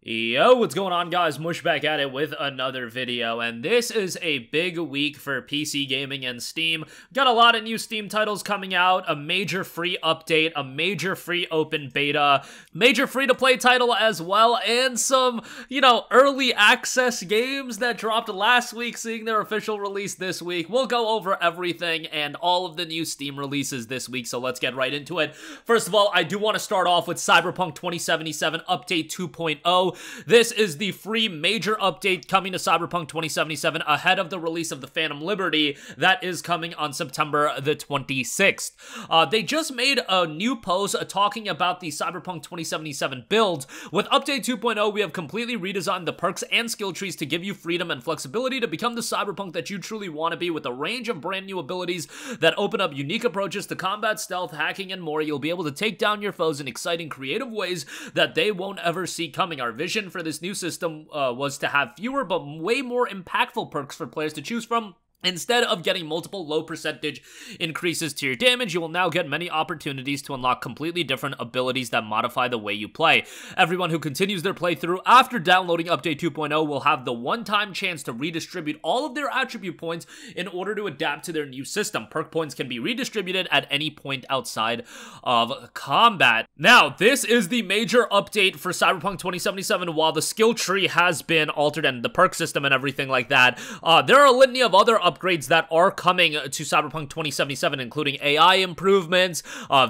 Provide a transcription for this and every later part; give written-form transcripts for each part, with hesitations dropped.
Yo, what's going on, guys? Mush back at it with another video, and this is a big week for PC gaming and Steam. Got a lot of new Steam titles coming out, a major free update, a major free open beta, major free-to-play title as well, and some, early access games that dropped last week, seeing their official release this week. We'll go over everything and all of the new Steam releases this week, so let's get right into it. First of all, I do want to start off with Cyberpunk 2077 Update 2.0. This is the free major update coming to Cyberpunk 2077 ahead of the release of the Phantom Liberty that is coming on September the 26th. They just made a new post talking about the Cyberpunk 2077 build. With Update 2.0, we have completely redesigned the perks and skill trees to give you freedom and flexibility to become the Cyberpunk that you truly want to be, with a range of brand new abilities that open up unique approaches to combat, stealth, hacking, and more. You'll be able to take down your foes in exciting, creative ways that they won't ever see coming. Our vision for this new system was to have fewer but way more impactful perks for players to choose from. Instead of getting multiple low percentage increases to your damage, you will now get many opportunities to unlock completely different abilities that modify the way you play. Everyone who continues their playthrough after downloading Update 2.0 will have the one-time chance to redistribute all of their attribute points in order to adapt to their new system. Perk points can be redistributed at any point outside of combat. Now, this is the major update for Cyberpunk 2077. While the skill tree has been altered and the perk system and everything like that, there are a litany of other upgrades that are coming to Cyberpunk 2077, including AI improvements,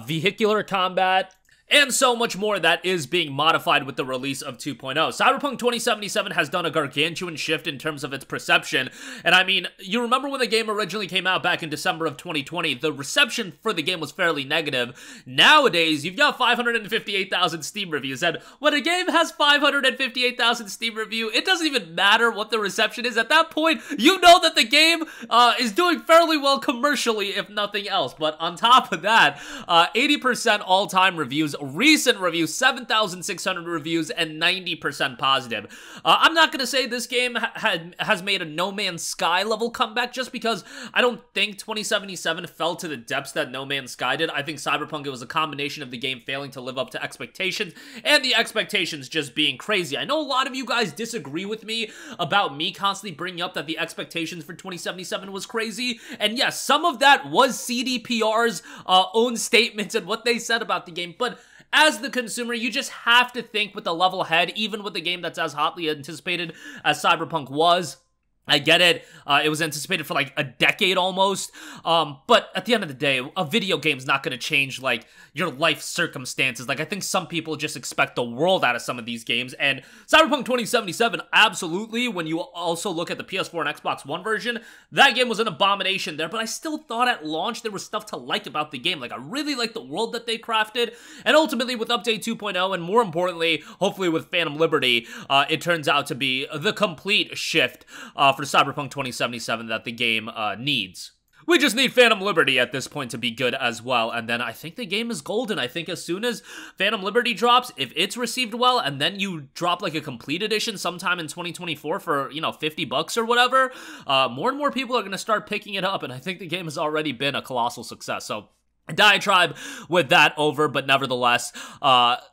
vehicular combat, and so much more that is being modified with the release of 2.0. Cyberpunk 2077 has done a gargantuan shift in terms of its perception, and I mean, you remember when the game originally came out back in December of 2020, the reception for the game was fairly negative. Nowadays, you've got 558,000 Steam reviews, and when a game has 558,000 Steam reviews, it doesn't even matter what the reception is. At that point, you know that the game is doing fairly well commercially, if nothing else. But on top of that, 80% all-time reviews, recent reviews, 7,600 reviews, and 90% positive. I'm not going to say this game has made a No Man's Sky level comeback, just because I don't think 2077 fell to the depths that No Man's Sky did. I think Cyberpunk, it was a combination of the game failing to live up to expectations and the expectations just being crazy. I know a lot of you guys disagree with me about me constantly bringing up that the expectations for 2077 was crazy, and yes, some of that was CDPR's own statements and what they said about the game, but as the consumer, you just have to think with a level head, even with a game that's as hotly anticipated as Cyberpunk was. I get it, it was anticipated for like a decade almost, but at the end of the day, a video game's not going to change like your life circumstances. Like, I think some people just expect the world out of some of these games, and Cyberpunk 2077, absolutely, when you also look at the PS4 and Xbox One version, that game was an abomination there, but I still thought at launch there was stuff to like about the game. Like, I really liked the world that they crafted, and ultimately with Update 2.0, and more importantly, hopefully with Phantom Liberty, it turns out to be the complete shift for Cyberpunk 2077 that the game needs. We just need Phantom Liberty at this point to be good as well, and then I think the game is golden. I think as soon as Phantom Liberty drops, if it's received well, and then you drop like a complete edition sometime in 2024 for, $50 or whatever, more and more people are going to start picking it up, and I think the game has already been a colossal success, so diatribe with that over, but nevertheless,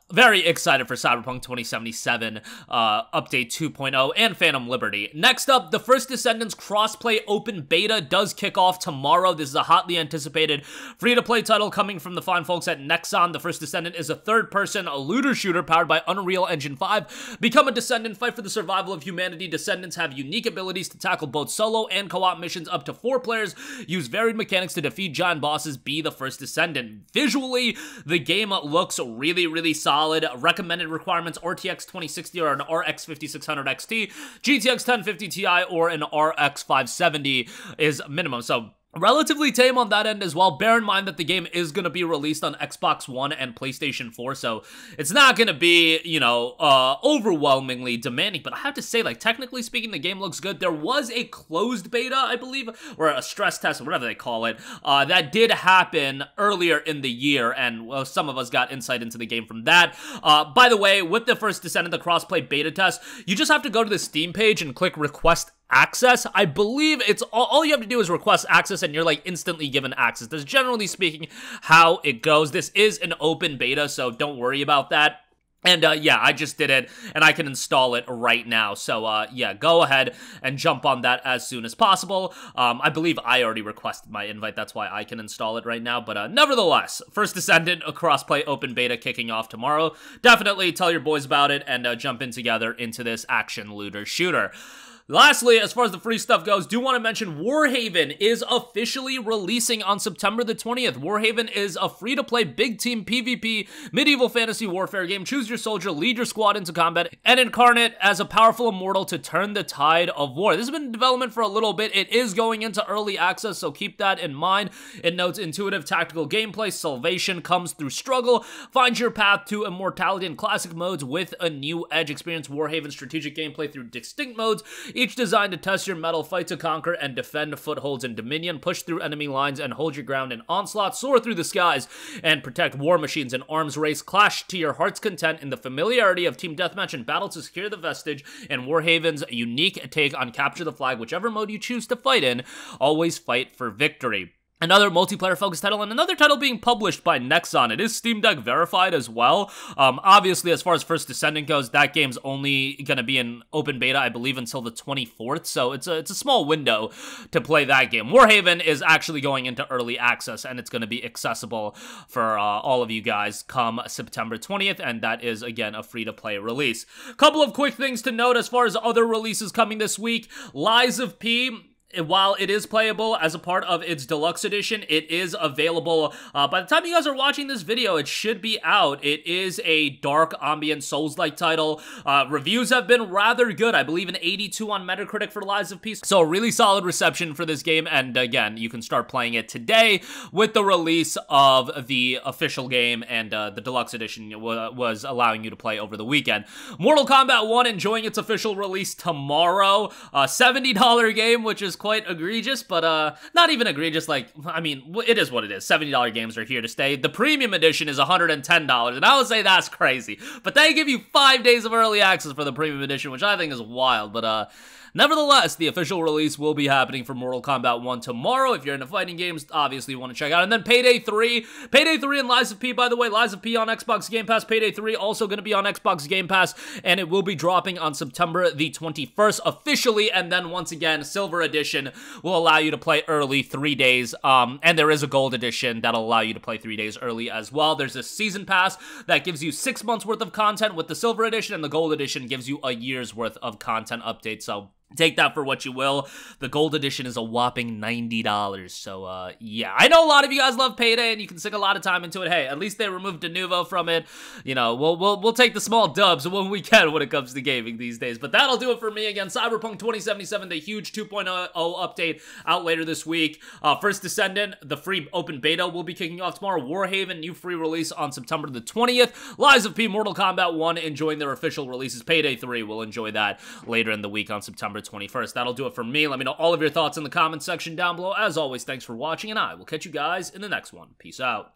very excited for Cyberpunk 2077 Update 2.0 and Phantom Liberty. Next up, the first Descendants crossplay open beta does kick off tomorrow. This is a hotly anticipated free-to-play title coming from the fine folks at Nexon. The first Descendant is a third-person looter shooter powered by Unreal Engine 5. Become a Descendant, fight for the survival of humanity. Descendants have unique abilities to tackle both solo and co-op missions up to 4 players, use varied mechanics to defeat giant bosses, be the first Descendant. Visually, the game looks really, really solid. Recommended requirements: RTX 2060 or an RX 5600 XT, GTX 1050 Ti or an RX 570 is minimum. So relatively tame on that end as well. Bear in mind that the game is going to be released on Xbox One and PlayStation 4, so it's not going to be, overwhelmingly demanding, but I have to say, like, technically speaking, the game looks good. There was a closed beta, I believe, or a stress test, or whatever they call it, that did happen earlier in the year, and some of us got insight into the game from that. By the way, with the first Descendant, the crossplay beta test, you just have to go to the Steam page and click Request access. I believe it's all you have to do is request access and you're like instantly given access. That's generally speaking how it goes. This is an open beta, so don't worry about that. And yeah, I just did it, and I can install it right now. So yeah, go ahead and jump on that as soon as possible. I believe I already requested my invite, that's why I can install it right now. But nevertheless, first Descendant, a crossplay open beta kicking off tomorrow. Definitely tell your boys about it and jump in together into this action looter shooter. Lastly, as far as the free stuff goes, do want to mention Warhaven is officially releasing on September the 20th. Warhaven is a free-to-play big team PvP medieval fantasy warfare game. Choose your soldier, lead your squad into combat, and incarnate as a powerful immortal to turn the tide of war. This has been in development for a little bit. It is going into early access, so keep that in mind. It notes intuitive tactical gameplay. Salvation comes through struggle. Find your path to immortality in classic modes with a new edge. Experience Warhaven strategic gameplay through distinct modes, each designed to test your mettle, fight to conquer, and defend footholds in Dominion. Push through enemy lines and hold your ground in onslaught. Soar through the skies and protect war machines in arms race. Clash to your heart's content in the familiarity of team deathmatch and battle to secure the vestige. And Warhaven's unique take on capture the flag, whichever mode you choose to fight in. Always fight for victory. Another multiplayer-focused title, and another title being published by Nexon. It is Steam Deck verified as well. Obviously, as far as First Descendant goes, that game's only going to be in open beta, I believe, until the 24th, so it's a small window to play that game. Warhaven is actually going into early access, and it's going to be accessible for all of you guys come September 20th, and that is, again, a free-to-play release. Couple of quick things to note as far as other releases coming this week. Lies of P, while it is playable as a part of its deluxe edition, it is available. By the time you guys are watching this video, it should be out. It is a dark ambient Souls-like title. Reviews have been rather good. I believe an 82 on Metacritic for Lies of P. So really solid reception for this game. And again, you can start playing it today with the release of the official game, and the deluxe edition was allowing you to play over the weekend. Mortal Kombat 1 enjoying its official release tomorrow. $70 game, which is quite egregious, but not even egregious. Like, I mean, it is what it is. $70 games are here to stay. The premium edition is $110, and I would say that's crazy, but they give you 5 days of early access for the premium edition, which I think is wild. But nevertheless, the official release will be happening for Mortal Kombat 1 tomorrow. If you're into fighting games, obviously you want to check out. And then Payday 3. Payday 3 and Lies of P, by the way. Lies of P on Xbox Game Pass. Payday 3 also going to be on Xbox Game Pass. And it will be dropping on September the 21st officially. And then once again, Silver Edition will allow you to play early 3 days. And there is a Gold Edition that'll allow you to play 3 days early as well. There's a Season Pass that gives you 6 months worth of content with the Silver Edition. And the Gold Edition gives you a year's worth of content updates. So take that for what you will. The Gold Edition is a whopping $90. So, yeah. I know a lot of you guys love Payday, and you can sink a lot of time into it. Hey, at least they removed Denuvo from it. You know, we'll take the small dubs when we can when it comes to gaming these days. But that'll do it for me. Again, Cyberpunk 2077, the huge 2.0 update out later this week. First Descendant, the free open beta will be kicking off tomorrow. Warhaven, new free release on September the 20th. Lies of P, Mortal Kombat 1 enjoying their official releases. Payday 3 will enjoy that later in the week on September 21st. That'll do it for me. Let me know all of your thoughts in the comments section down below. As always, thanks for watching, and I will catch you guys in the next one. Peace out.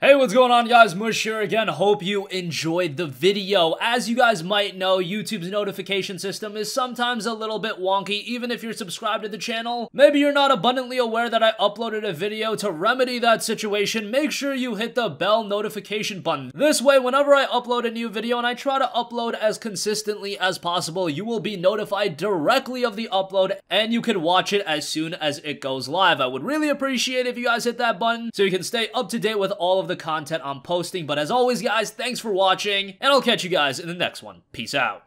Hey, what's going on, guys? Mush here again. Hope you enjoyed the video. As you guys might know, YouTube's notification system is sometimes a little bit wonky, even if you're subscribed to the channel. Maybe you're not abundantly aware that I uploaded a video. To remedy that situation, make sure you hit the bell notification button. This way, whenever I upload a new video, and I try to upload as consistently as possible, you will be notified directly of the upload, and you can watch it as soon as it goes live. I would really appreciate if you guys hit that button so you can stay up to date with all of the content I'm posting. But as always, guys, thanks for watching, and I'll catch you guys in the next one. Peace out.